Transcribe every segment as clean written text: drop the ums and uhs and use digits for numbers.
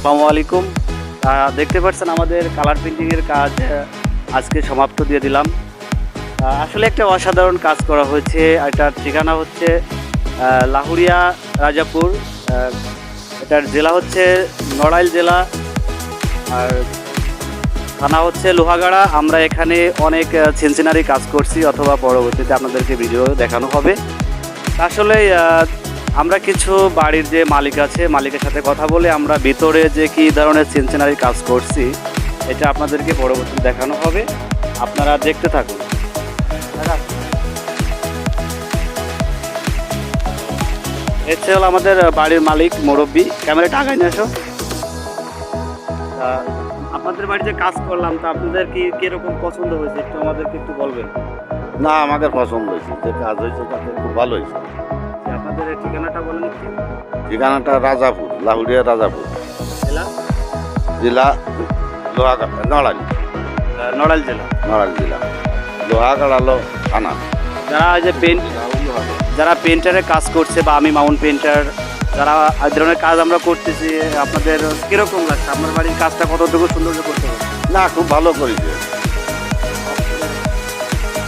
আসসালামু আলাইকুম। দেখতে পাচ্ছেন আমাদের কালার পেন্টিংয়ের কাজ আজকে সমাপ্ত দিয়ে দিলাম। আসলে একটা অসাধারণ কাজ করা হয়েছে। এটার ঠিকানা হচ্ছে লাহুরিয়া রাজাপুর। এটার জেলা হচ্ছে নড়াইল জেলা, আর থানা হচ্ছে লোহাগাড়া। আমরা এখানে অনেক সিনসিনারি কাজ করছি, অথবা পরবর্তীতে আপনাদেরকে ভিডিও দেখানো হবে। আসলে আমরা কিছু বাড়ির যে মালিক আছে, মালিকের সাথে কথা বলে আমরা ভিতরে যে কী ধরনের সিনসিনারি কাজ করছি এটা আপনাদেরকে পরবর্তীতে দেখানো হবে। আপনারা দেখতে থাকুন। এসে হলো আমাদের বাড়ির মালিক মুরব্বী। ক্যামেরাটা আগায় নিয়ে আসো। আপনাদের বাড়িতে কাজ করলাম, তা আপনাদের কি কীরকম পছন্দ হয়েছে একটু আমাদেরকে একটু বলবেন। না, আমাদের পছন্দ হয়েছে, যে কাজ হয়েছে তাতে খুব ভালো হয়েছে। আপনাদের ঠিকানাটা বলেন একটু। ঠিকানাটা রাজাপুর, লাহুরিয়া রাজাপুর, জেলা জেলা লোহাগাড়া, নড়াইল নড়াইল জেলা। নড়াইল জেলা, লোহাগাড়ালো থানা। যারা এই যে যারা পেন্টারের কাজ করছে, বা আমি মাউন্ট পেন্টার, যারা এই ধরনের কাজ আমরা করতেছি, আপনাদের কীরকম লাগছে? আপনার বাড়ির কাজটা কতটুকু সৌন্দর্য করতে হবে? না, খুব ভালো করেছে।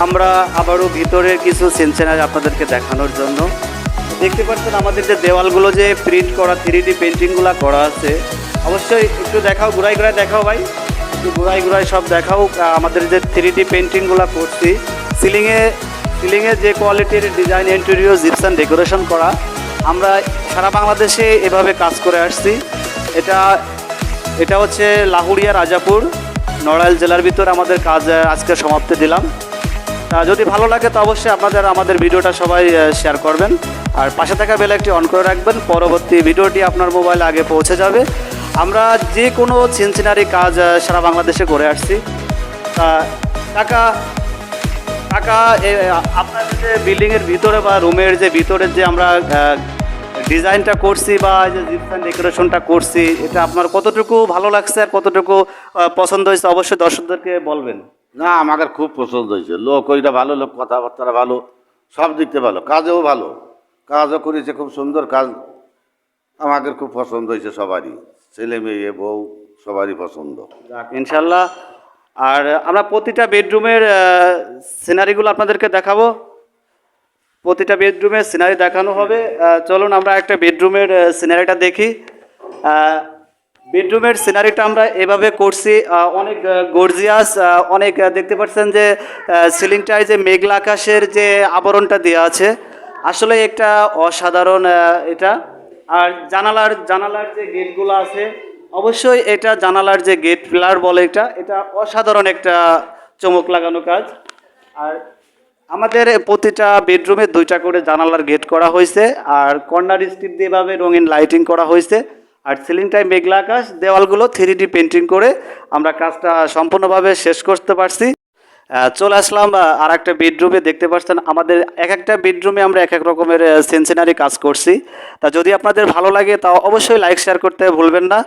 আমরা আবারও ভিতরের কিছু সিনসিনারি আপনাদেরকে দেখানোর জন্য দেখতে পাচ্ছেন আমাদের যে দেওয়ালগুলো যে প্রিন্ট করা 3D পেন্টিংগুলো করা আছে। অবশ্যই একটু দেখাও, ঘুরাই ঘুরাই দেখাও ভাই, একটু ঘুরাই ঘুরাই সব দেখাও। আমাদের যে 3D পেন্টিংগুলো করছি, সিলিংয়ে যে কোয়ালিটির ডিজাইন, ইন্টেরিয়র, জিপসাম ডেকোরেশন করা, আমরা সারা বাংলাদেশে এভাবে কাজ করে আসছি। এটা হচ্ছে লাহুরিয়া রাজাপুর, নড়াইল জেলার ভিতরে আমাদের কাজ আজকে সমাপ্তি দিলাম। তা যদি ভালো লাগে তো অবশ্যই আমাদের ভিডিওটা সবাই শেয়ার করবেন, আর পাশে থাকা বেল আইকনটি অন করে রাখবেন। পরবর্তী ভিডিওটি আপনার মোবাইলে আগে পৌঁছে যাবে। আমরা যে কোনো সিনসিনারি কাজ সারা বাংলাদেশে করে আসছি। তা টাকা আপনাদের যে বিল্ডিংয়ের ভিতরে বা রুমের যে ভিতরের যে আমরা ডিজাইনটা করছি, বা যে জিপসাম ডেকোরেশনটা করছি, এটা আপনার কতটুকু ভালো লাগছে আর কতটুকু পছন্দ হয়েছে অবশ্যই দর্শকদেরকে বলবেন। না, আমাদের খুব পছন্দ হয়েছে। লোক ওইটা ভালো, লোক কথাবার্তা ভালো, সব দিকতে ভালো, কাজও ভালো, কাজও করেছে, খুব সুন্দর কাজ। আমাদের খুব পছন্দ হয়েছে সবারই, ছেলে মেয়ে বউ সবারই পছন্দ। যাক, ইনশাল্লাহ। আর আমরা প্রতিটা বেডরুমের সিনারিগুলো আপনাদেরকে দেখাবো। প্রতিটা বেডরুমের সিনারি দেখানো হবে। চলুন আমরা একটা বেডরুমের সিনারিটা দেখি। বেডরুমের সিনারিটা আমরা এভাবে করছি, অনেক গর্জিয়াস। অনেক দেখতে পাচ্ছেন যে সিলিংটায় যে মেঘলা আকাশের যে আবরণটা দেওয়া আছে, আসলে একটা অসাধারণ এটা। আর জানালার যে গেটগুলো আছে, অবশ্যই এটা জানালার যে গেট পিলার বলে, এটা অসাধারণ একটা চমক লাগানো কাজ। আর আমাদের প্রতিটা বেডরুমে 2টা করে জানালার গেট করা হয়েছে, আর কর্নার স্ট্রিপ দিয়ে এভাবে রঙিন লাইটিং করা হয়েছে। আর সিলিংটায় মেঘলা আকাশ, দেওয়ালগুলো 3D পেন্টিং করে আমরা কাজটা সম্পূর্ণভাবে শেষ করতে পারছি। চলে আসলাম আর একটা বেডরুমে। দেখতে পাচ্ছেন আমাদের এক একটা বেডরুমে আমরা এক এক রকমের সিনসিনারি কাজ করছি। তা যদি আপনাদের ভালো লাগে তা অবশ্যই লাইক শেয়ার করতে ভুলবেন না।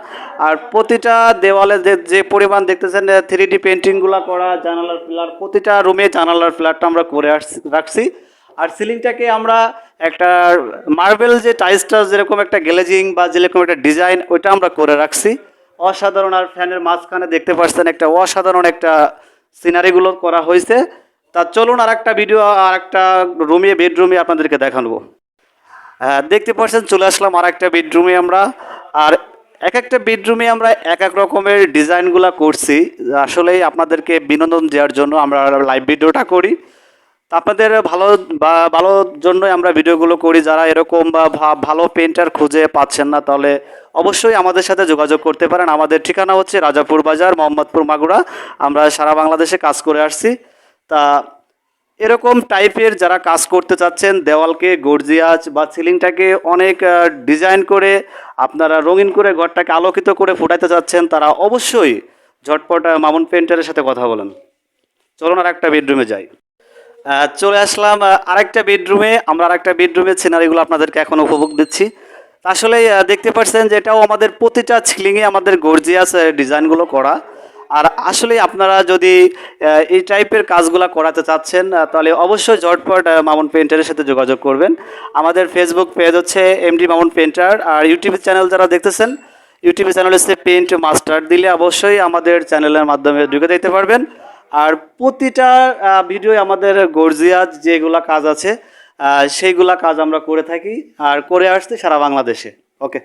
আর প্রতিটা দেওয়ালে যে পরিমাণ দেখতেছেন 3D পেন্টিংগুলো করা, জানালার পিলার, প্রতিটা রুমে জানালার পিলারটা আমরা করে রাখছি। আর সিলিংটাকে আমরা একটা মার্বেল যে টাইলসটা যেরকম একটা গ্লেজিং বা যেরকম একটা ডিজাইন, ওইটা আমরা করে রাখছি অসাধারণ। আর ফ্যানের মাঝখানে দেখতে পাচ্ছেন একটা অসাধারণ একটা সিনারিগুলো করা হয়েছে। তা চলুন আর একটা ভিডিও, আর একটা বেডরুমে আপনাদেরকে দেখাবো। দেখতে পাচ্ছেন চলে আসলাম আর একটা বেডরুমে আমরা। আর এক একটা বেডরুমে আমরা এক এক রকমের ডিজাইনগুলো করছি। আসলেই আপনাদেরকে বিনোদন দেওয়ার জন্য আমরা লাইভ ভিডিওটা করি। তা আপনাদের ভালোর জন্যই আমরা ভিডিওগুলো করি। যারা এরকম বা ভালো পেন্টার খুঁজে পাচ্ছেন না, তাহলে অবশ্যই আমাদের সাথে যোগাযোগ করতে পারেন। আমাদের ঠিকানা হচ্ছে রাজাপুর বাজার, মোহাম্মদপুর, মাগুরা। আমরা সারা বাংলাদেশে কাজ করে আসছি। তা এরকম টাইপের যারা কাজ করতে চাচ্ছেন, দেওয়ালকে গর্জিয়াস বা সিলিংটাকে অনেক ডিজাইন করে আপনারা রঙিন করে ঘরটাকে আলোকিত করে ফুটাইতে চাচ্ছেন, তারা অবশ্যই ঝটপট মামুন পেন্টারের সাথে কথা বলেন। চলুন আর একটা বেডরুমে যাই। চলে আসলাম আরেকটা বেডরুমে। আমরা আরেকটা বেডরুমের সিনারিগুলো আপনাদেরকে এখন উপভোগ দিচ্ছি। আসলে দেখতে পাচ্ছেন যে এটাও আমাদের প্রতিটা সিলিংয়ে আমাদের গর্জিয়াস ডিজাইনগুলো করা। আর আসলে আপনারা যদি এই টাইপের কাজগুলো করাতে চাচ্ছেন, তাহলে অবশ্যই ঝটপট মামুন পেন্টারের সাথে যোগাযোগ করবেন। আমাদের ফেসবুক পেজ হচ্ছে এমডি মামুন পেন্টার, আর ইউটিউব চ্যানেল যারা দেখতেছেন ইউটিউব চ্যানেল হচ্ছে পেইন্ট মাস্টার, দিলে অবশ্যই আমাদের চ্যানেলের মাধ্যমে ঢুকে দিতে পারবেন। আর প্রতিটা ভিডিও আমাদের গর্জিয়াস যেগুলা কাজ আছে সেইগুলা কাজ আমরা করে থাকি আর করে আসছি সারা বাংলাদেশে। ওকে।